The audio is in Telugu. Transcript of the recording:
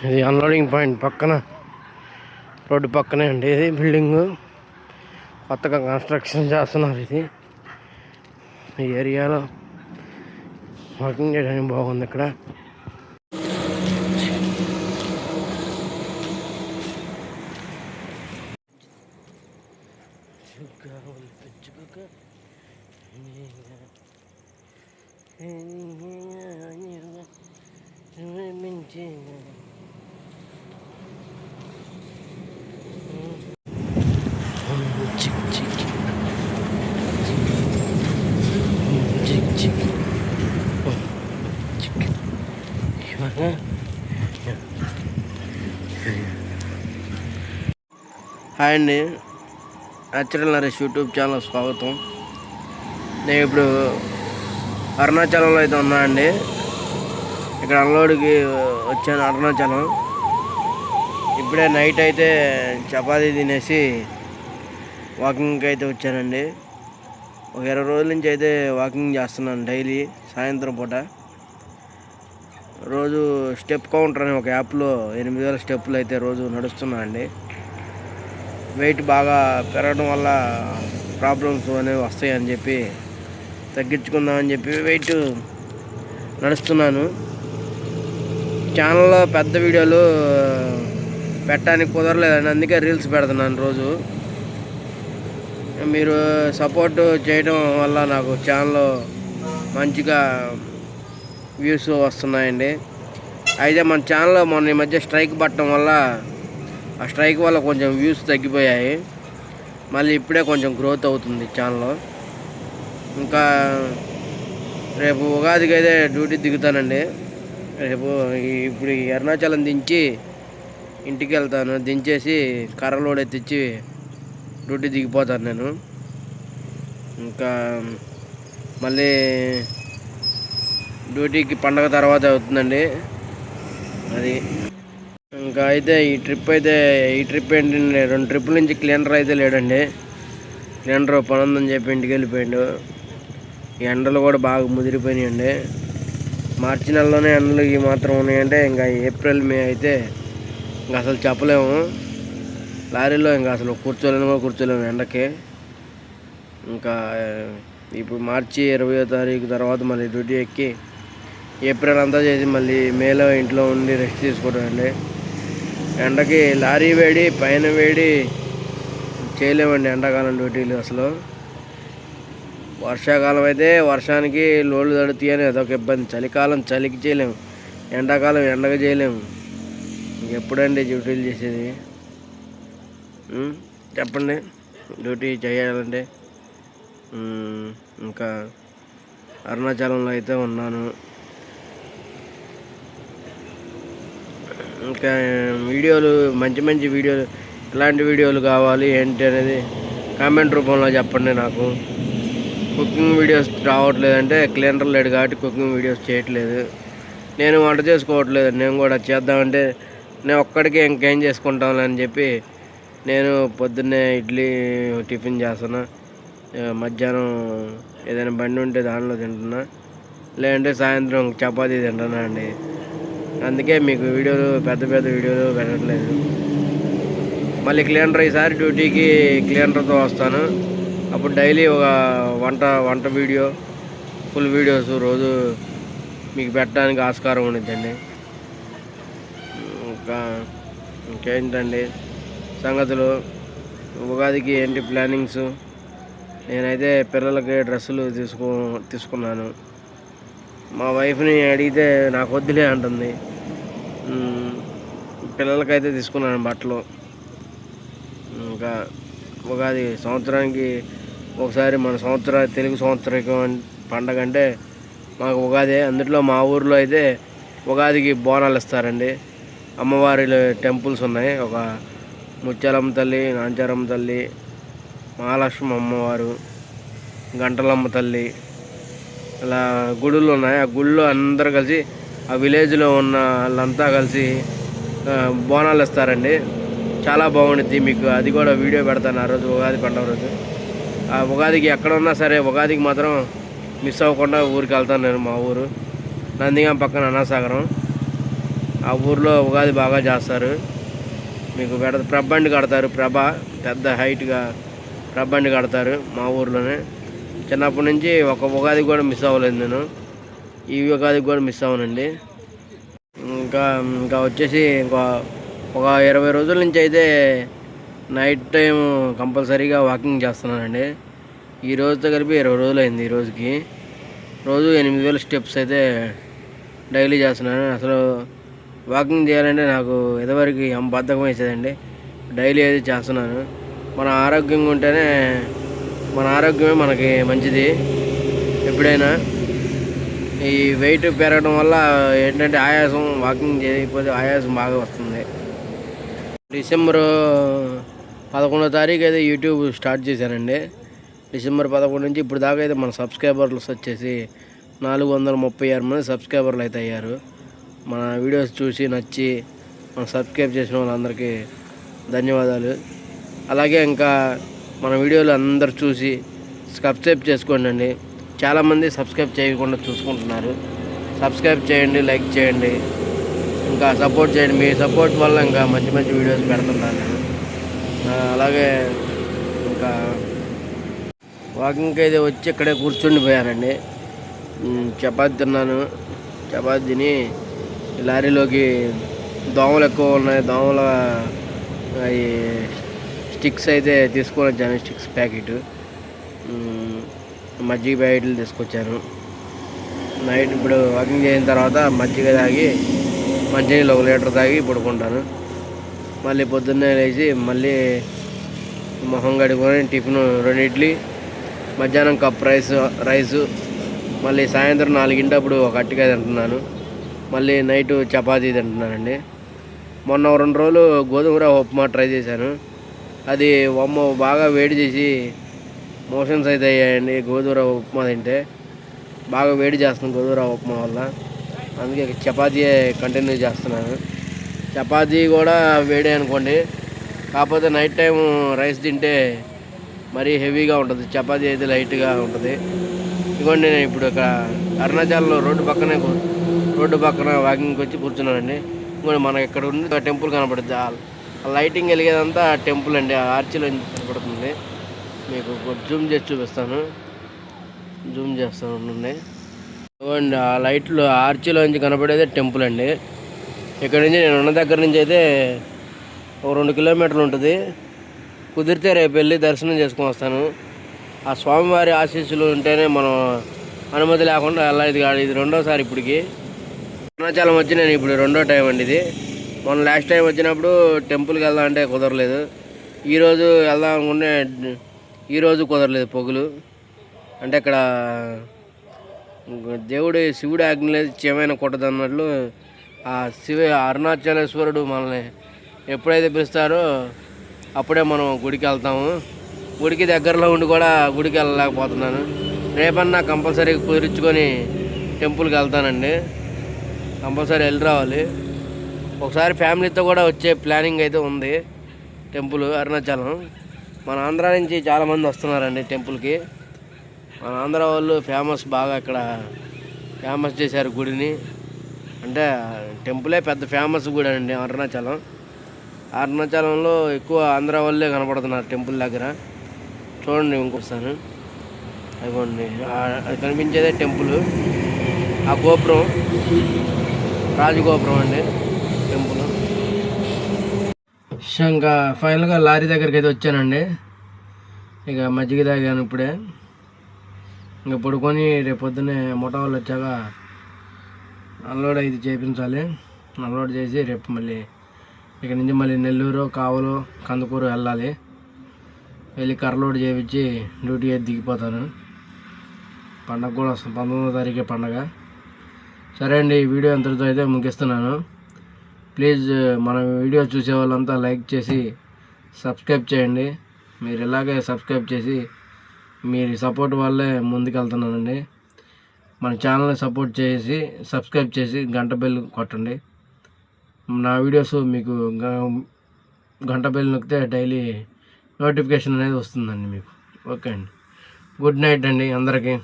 ఇది అన్లోడింగ్ పాయింట్ పక్కన, రోడ్డు పక్కనే అండి. ఇది బిల్డింగ్ కొత్తగా కన్స్ట్రక్షన్ చేస్తున్నారు. ఇది ఈ ఏరియాలో వాకింగ్ చేయడానికి బాగుంది. ఇక్కడ హాయ్ అండి, న్యాచురల్ నరేష్ యూట్యూబ్ ఛానల్ స్వాగతం. నేను ఇప్పుడు అరుణాచలంలో అయితే ఉన్నా అండి. ఇక్కడ అన్లోడ్కి వచ్చాను అరుణాచలం. ఇప్పుడే నైట్ అయితే చపాతీ తినేసి వాకింగ్కి అయితే వచ్చానండి. ఒక 20 రోజుల నుంచి అయితే వాకింగ్ చేస్తున్నాను డైలీ సాయంత్రం పూట. రోజు స్టెప్ కౌంటర్ అనే ఒక యాప్లో 8000 స్టెప్పులు అయితే రోజు నడుస్తున్నా అండి. వెయిట్ బాగా పెరగడం వల్ల ప్రాబ్లమ్స్ అనేవి వస్తాయని చెప్పి తగ్గించుకుందామని చెప్పి వెయిట్ నడుస్తున్నాను. ఛానల్లో పెద్ద వీడియోలు పెట్టడానికి కుదరలేదండి, అందుకే రీల్స్ పెడుతున్నాను రోజు. మీరు సపోర్ట్ చేయడం వల్ల నాకు ఛానల్లో మంచిగా వ్యూస్ వస్తున్నాయండి. అయితే మన ఛానల్లో మొన్న ఈ మధ్య స్ట్రైక్ పట్టడం వల్ల, ఆ స్ట్రైక్ వల్ల కొంచెం వ్యూస్ తగ్గిపోయాయి. మళ్ళీ ఇప్పుడే కొంచెం గ్రోత్ అవుతుంది ఛానల్లో. ఇంకా రేపు ఉగాదికి అయితే డ్యూటీ దిగుతానండి. రేపు ఇప్పుడు ఈ అరుణాచలం దించి ఇంటికి వెళ్తాను. దించేసి కర్రలోడ్ ఎత్తిచ్చి డ్యూటీ దిగిపోతాను నేను. ఇంకా మళ్ళీ డ్యూటీకి పండగ తర్వాత అవుతుందండి అది. ఇంకా అయితే ఈ ట్రిప్ ఏంటి, 2 ట్రిప్పుల నుంచి క్లీనర్ అయితే లేడండి. క్లీనర్ పని ఉందని చెప్పి ఇంటికి వెళ్ళిపోయాడు. ఈ ఎండలు కూడా బాగా ముదిరిపోయినాయండి. మార్చి నెలలోనే ఎండలు ఈ మాత్రం ఉన్నాయంటే ఇంకా ఏప్రిల్ మే అయితే ఇంకా అసలు చెప్పలేము. లారీలో ఇంకా అసలు కూర్చోలేము ఎండకి. ఇంకా ఇప్పుడు మార్చి 20వ తారీఖు తర్వాత మళ్ళీ డ్యూటీ ఎక్కి ఏప్రిల్ అంతా చేసి మళ్ళీ మేలో ఇంట్లో ఉండి రెస్ట్ తీసుకోవడం అండి. ఎండకి లారీ వేడి, పైన వేడి చేయలేమండి ఎండాకాలం డ్యూటీలు అసలు. వర్షాకాలం అయితే వర్షానికి లోడ్లు తడుతాయని అదొక ఇబ్బంది. చలికాలం చలికి చేయలేము, ఎండాకాలం ఎండగా చేయలేము. ఇంకెప్పుడండి డ్యూటీలు చేసేది చెప్పండి. డ్యూటీ చేయాలంటే ఇంకా అరుణాచలంలో అయితే ఉన్నాను. ఇంకా వీడియోలు మంచి వీడియోలు, ఎలాంటి వీడియోలు కావాలి ఏంటి అనేది కామెంట్ రూపంలో చెప్పండి నాకు. కుకింగ్ వీడియోస్ రావట్లేదంటే క్లీనర్ లేడు కాబట్టి కుకింగ్ వీడియోస్ చేయట్లేదు. నేను వంట చేసుకోవట్లేదు. నేను కూడా చేద్దామంటే నేను ఒక్కడికే ఇంకేం చేసుకుంటాను అని చెప్పి నేను పొద్దున్నే ఇడ్లీ టిఫిన్ చేస్తున్నా, మధ్యాహ్నం ఏదైనా బండి ఉంటే దానిలో తింటున్నా, లేదంటే సాయంత్రం చపాతీ తింటున్నా అండి. అందుకే మీకు పెద్ద వీడియోలు పెట్టట్లేదు. మళ్ళీ క్లీనర్ ఈసారి డ్యూటీకి క్లీనర్తో వస్తాను. అప్పుడు డైలీ ఒక వంట వీడియో, ఫుల్ వీడియోస్ రోజు మీకు పెట్టడానికి ఆస్కారం ఉండిద్దండి. ఇంకేంటండి సంగతులు, ఉగాదికి ఏంటి ప్లానింగ్స్. నేనైతే పిల్లలకి డ్రెస్సులు తీసుకున్నాను. మా వైఫ్ని అడిగితే నాకు వద్దులే అంటుంది. పిల్లలకైతే తీసుకున్నాను బట్టలు. ఇంకా ఉగాది సంవత్సరానికి ఒకసారి మన తెలుగు సంవత్సరం పండగ అంటే మాకు ఉగాది. అందులో మా ఊర్లో అయితే ఉగాదికి బోనాలు ఇస్తారండి. అమ్మవారి టెంపుల్స్ ఉన్నాయి. ఒక ముత్యాలమ్మ తల్లి, నాంచారమ్మ తల్లి, మహాలక్ష్మి అమ్మవారు, గంటలమ్మ తల్లి, ఇలా గుడులు ఉన్నాయి. ఆ గుళ్ళు అందరూ కలిసి, ఆ విలేజ్లో ఉన్న వాళ్ళంతా కలిసి బోనాలు ఇస్తారండి. చాలా బాగుండిద్ది. మీకు అది కూడా వీడియో పెడతాను ఆ రోజు, ఉగాది పండుగ రోజు. ఆ ఉగాదికి ఎక్కడ ఉన్నా సరే ఉగాదికి మాత్రం మిస్ అవ్వకుండా ఊరికి వెళ్తాను నేను. మా ఊరు నందిగాం పక్కన అన్నాసాగరం. ఆ ఊర్లో ఉగాది బాగా చేస్తారు. మీకు ప్రభండి కడతారు. పెద్ద హైట్గా ప్రభండి కడతారు మా ఊర్లోనే. చిన్నప్పటి నుంచి ఒక ఉగాది కూడా మిస్ అవ్వలేదు నేను. ఈ ఉగాది కూడా మిస్ అవ్వనండి. ఇంకా ఇంకా వచ్చేసి ఒక 20 రోజుల నుంచి అయితే నైట్ టైం కంపల్సరీగా వాకింగ్ చేస్తున్నానండి. ఈ రోజుతో కలిపి 20 రోజులు అయింది. ఈ రోజుకి రోజు 8000 స్టెప్స్ అయితే డైలీ చేస్తున్నాను. అసలు వాకింగ్ చేయాలంటే నాకు ఇదివరకు బద్ధకం వేసేదండి. డైలీ అయితే చేస్తున్నాను. మన ఆరోగ్యంగా ఉంటేనే మన ఆరోగ్యమే మనకి మంచిది. ఎప్పుడైనా ఈ వెయిట్ పెరగడం వల్ల ఏంటంటే ఆయాసం, వాకింగ్ చేయకపోతే ఆయాసం బాగా వస్తుంది. డిసెంబర్ 11వ తారీఖు అయితే యూట్యూబ్ స్టార్ట్ చేశానండి. డిసెంబర్ 11 నుంచి ఇప్పుడు దాకా అయితే మన సబ్స్క్రైబర్స్ వచ్చేసి 436 మంది సబ్స్క్రైబర్లు అయితే అయ్యారు. మన వీడియోస్ చూసి నచ్చి మనం సబ్స్క్రైబ్ చేసిన వాళ్ళందరికీ ధన్యవాదాలు. అలాగే ఇంకా మన వీడియోలు అందరు చూసి సబ్స్క్రైబ్ చేసుకోండి అండి. చాలామంది సబ్స్క్రైబ్ చేయకుండా చూసుకుంటున్నారు. సబ్స్క్రైబ్ చేయండి, లైక్ చేయండి, ఇంకా సపోర్ట్ చేయండి. మీ సపోర్ట్ వల్ల ఇంకా మంచి మంచి వీడియోస్ పెడుతున్నాను. అలాగే ఇంకా వాకింగ్కి అయితే వచ్చి ఇక్కడే కూర్చుండిపోయానండి. చపాతి తిన్నాను. చపాతి తిని లారీలోకి దోమలు ఎక్కువ ఉన్నాయి. దోమల అవి స్టిక్స్ అయితే తీసుకొని వచ్చాను. స్టిక్స్ ప్యాకెట్, మజ్జిగ ప్యాకెట్లు తీసుకొచ్చాను. నైట్ ఇప్పుడు వాకింగ్ చేసిన తర్వాత మజ్జిగ తాగి మంచినీళ్ళు 1 లీటర్ తాగి పడుకుంటాను. మళ్ళీ పొద్దున్నే లేచి మళ్ళీ మొహం కడుక్కొని టిఫిన్ 2 ఇడ్లీ, మధ్యాహ్నం కప్ రైసు, మళ్ళీ సాయంత్రం 4 ఒక అట్టికాయ తింటున్నాను. మళ్ళీ నైటు చపాతీ తింటున్నానండి. మొన్న 2 రోజులు గోధుమ రవ్వ ఉప్మా ట్రై చేశాను. అది బాగా వేడి చేసి మోషన్స్ అయితే అయ్యాయండి. గోధుమ రవ్వ ఉప్మా తింటే బాగా వేడి చేస్తుంది గోధుమ రవ్వ ఉప్మా వల్ల. అందుకే చపాతీ కంటిన్యూ చేస్తున్నాను. చపాతీ కూడా వేడే అనుకోండి, కాకపోతే నైట్ టైం రైస్ తింటే మరీ హెవీగా ఉంటుంది. చపాతీ అయితే లైట్గా ఉంటుంది. ఇదిగోండి నేను ఇప్పుడు ఇక్కడ అరుణాచల్లో రోడ్డు పక్కన వాకింగ్కి వచ్చి కూర్చున్నానండి. ఇంకోటి మనకి ఇక్కడ ఉన్న టెంపుల్ కనపడుతుంది. ఆ లైటింగ్ వెలిగేదంతా టెంపుల్ అండి. ఆ ఆర్చిలో కనపడుతుంది. మీకు జూమ్ చేసి చూపిస్తాను. జూమ్ చేస్తాను ఉండండి. ఆ లైట్లు ఆర్చిలోంచి కనపడేదే టెంపుల్ అండి. ఇక్కడ నుంచి నేను ఉన్న దగ్గర నుంచి అయితే ఒక 2 కిలోమీటర్లు ఉంటుంది. కుదిరితే రేపు వెళ్ళి దర్శనం చేసుకొని వస్తాను. ఆ స్వామివారి ఆశీస్సులు ఉంటేనే మనం అనుమతి లేకుండా వెళ్ళేది కాదు. ఇది 2వసారి ఇప్పటికి. అరుణాచలం వచ్చి నేను ఇప్పుడు 2వ టైం అండి ఇది. మొన్న లాస్ట్ టైం వచ్చినప్పుడు టెంపుల్కి వెళ్దాం అంటే కుదరలేదు. ఈరోజు వెళ్దాం అనుకుంటే ఈరోజు కుదరలేదు. పొగులు అంటే ఇక్కడ శివుడు ఆజ్ఞ లేదు, చీమైన కొట్టదు అన్నట్లు ఆ అరుణాచలేశ్వరుడు మనల్ని ఎప్పుడైతే పిలుస్తారో అప్పుడే మనం గుడికి వెళ్తాము. గుడికి దగ్గరలో ఉండి కూడా గుడికి వెళ్ళలేకపోతున్నాను. రేపన్నా కంపల్సరీ కుదిరించుకొని టెంపుల్కి వెళ్తానండి. కంపల్సరీ వెళ్ళి రావాలి. ఒకసారి ఫ్యామిలీతో కూడా వచ్చే ప్లానింగ్ అయితే ఉంది. టెంపుల్ అరుణాచలం మన ఆంధ్ర నుంచి చాలామంది వస్తున్నారండి టెంపుల్కి. మన ఆంధ్ర వాళ్ళు బాగా ఇక్కడ ఫేమస్ చేశారు గుడిని. అంటే టెంపులే పెద్ద ఫేమస్ గుడి అండి అరుణాచలం. అరుణాచలంలో ఎక్కువ ఆంధ్ర వాళ్ళే కనపడుతున్నారు టెంపుల్ దగ్గర. చూడండి ఇంకొకసారి అదిగోండి, అది కనిపించేదే టెంపుల్. ఆ గోపురం రాజగోపురం అండి టెంపుల్. ఇంకా ఫైనల్గా లారీ దగ్గరికి అయితే వచ్చానండి. ఇక మజ్జిగ తాగాను ఇప్పుడే. ఇంకా పడుకొని రేపు పొద్దున్నే ముఠా వాళ్ళు వచ్చాక అన్లోడ్ అయితే చేయించాలి. అన్లోడ్ చేసి రేపు మళ్ళీ ఇక్కడ నుంచి మళ్ళీ నెల్లూరు, కావలు, కందుకూరు వెళ్ళాలి. వెళ్ళి కర్రలోడ్ చేయించి డ్యూటీ అయితే దిగిపోతాను. పండగ కూడా వస్తుంది, 19వ తారీఖే పండగ. సరే అండి, ఈ వీడియో అంతటితో అయితే ముగిస్తున్నాను. ప్లీజ్ మన వీడియో చూసే వాళ్ళంతా లైక్ చేసి సబ్స్క్రైబ్ చేయండి. మీరు ఇలాగే సబ్స్క్రైబ్ చేసి మీరు సపోర్ట్ వల్లే ముందుకెళ్తున్నానండి. మన ఛానల్ని సపోర్ట్ చేసి సబ్స్క్రైబ్ చేసి గంట బెల్ కొట్టండి. నా వీడియోస్ మీకు గంట బెల్ నొక్కితే డైలీ నోటిఫికేషన్ అనేది వస్తుందండి మీకు. ఓకే అండి, గుడ్ నైట్ అండి అందరికీ.